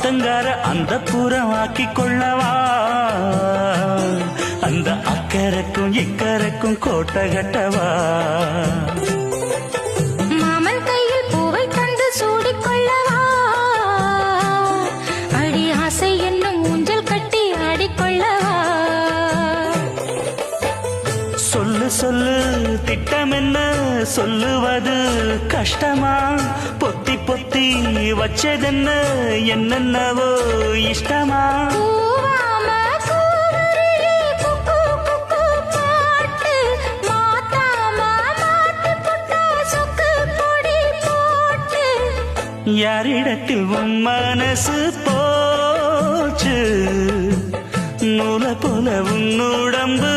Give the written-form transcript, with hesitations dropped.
ஆத்தங்கார அந்த புறம் ஆக்கி கொள்ளவா அந்த அக்கறைக்கும் இக்கரைக்கும் கோட்டை கட்டவா மாமன் கையில் பூவை தந்து சூடிக்கொள்ளவா அடி ஆசை என்னும் ஊஞ்சல் கட்டி ஆடிக்கொள்ளவா சொல்லு சொல்லு திட்டம் என்ன சொல்லுவது கஷ்டமா பொத்தி பொத்தி வச்சதென்ன என்னென்னவோ இஷ்டமா பூவாம கூவருளி குக்கு குக்கு பாட்டு மாத்தாம மாத்தி புட்டா சொக்கு பொடி போட்டு யாரிடத்தில் உன் மனசு போச்சு நூலை போல உன் உடம்பு